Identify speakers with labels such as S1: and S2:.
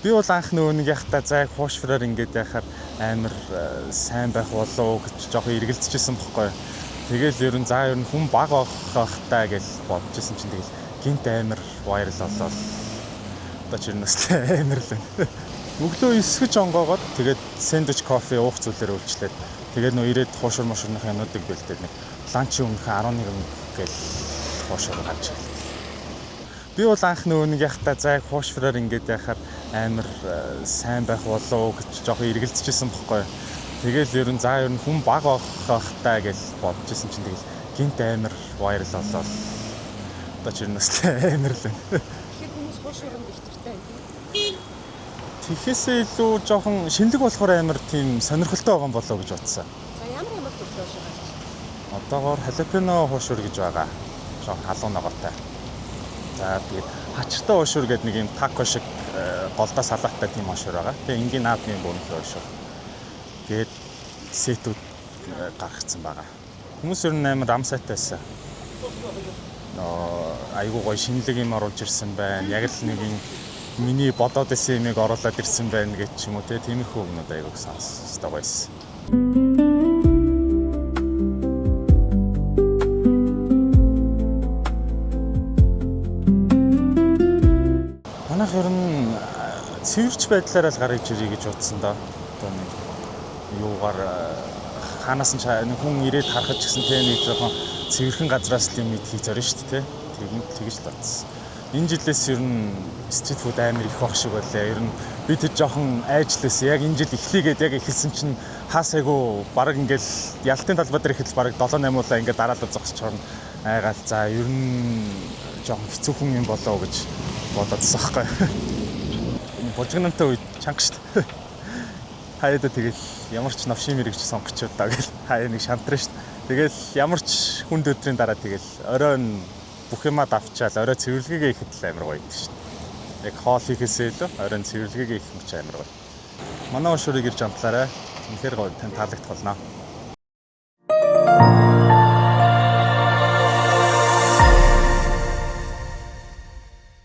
S1: Би бол анх нэг яхта зайг хуушраар ингээд яхаар амар сайн байх болов гэж жоохон эргэлзэжсэн бохгүй. Тэгэл ер нь хүн баг авахтаа гэж бодчихсон чинь тэгэл гинт амар вайрал болоод одоо ч юм амар л байна. Өглөө эсгэж онгоогоод тэгээд сэндвич кофе уух зүйлээр үйлчлээд тэгээд нөө ирээд хуушур мушурных юмнуудыг бэлдээд нэг ланчын өмнөх 11 гээл хуушур гарч ирлээ. Би бол анх нэг яхта зайг хуушраар ингээд яхаар амар сайн байх болов гэж жоохон эргэлзэжсэн бохгүй. Тэгэл ер нь хүн баг авахтаа гэж бодчихсон чинь тэгэл гинт амар вайрал болоод одоо ч юм амар л байна.
S2: Тэгэхээр хүмүүс хуушуранд их дуртай юм.
S1: Тэгэхээсээ илүү жоохон шинэлэг болохоор амар тийм сонирхолтой байгаа юм болоо гэж бодсон.
S2: За ямар төрлөө шугаж?
S1: Одоогоор халапено хуушур гэж байгаа. Жоохон халуун ногоотой. За тэгээд хачиртай хуушур гэдэг нэг юм тако шиг голдоо салааттай тийм хуушур байгаа. Тэгээ энгийн наадмын бүрэн хуушур. Тэгээд сетүүд гаргацсан байгаа. Хүмүүс ер нь амар амсайтай байсан. Айгуу гоё шинэлэг юм оруулж ирсэн байна. Яг л нэг юм миний бодоод байсан юмыг оруулаад ирсэн байна гэж ч юм уу тиймэрхүү юмнууд айгуу сонсдог байсан. Манайх ер нь цэвэрч байдлаараа л гарч ирээ гэж бодсон доо. Одоо нэг юугаар ханаас нь хүн ирээд харахад ч гэсэн тийм нэг жоохон цэвэрхэн газраас л юм хийх зорно шүү дээ. Тэгж л бодсон. Энэ жилээс ер нь стрит фуд амар их байх шиг байлаа. Ер нь би тэр жоохон айжлээс яг энэ жил эхлэгээд яг эхэлсэн чинь хаасайгу баг ингээл ялтын талбай дээр ихэл баг 7-8 уулаа ингээд дараалал зогсож чорно айгаал. За ер нь жоохон хэцүүхэн юм болоо гэж бодоодсон байхгүй. Бужигнантай үед чанга шүү дээ. Хаяада тэгэл ямар ч навшин мэрэгч сонгочод даа гэл хаяа нэг шантраа шүү дээ. Тэгэл ямар ч хүнд өдрийн дараа тэгэл оройн бүх юмаа давчаал орой цэвэрлэгээ ихэд л амар гоё шүү дээ. Яг хоол хийхээсээ илүү оройн цэвэрлэгээ их мч амар гоё. Манай уушурыг ирж амтлаарай. Үнэхээр гоё тань таалагдах болно.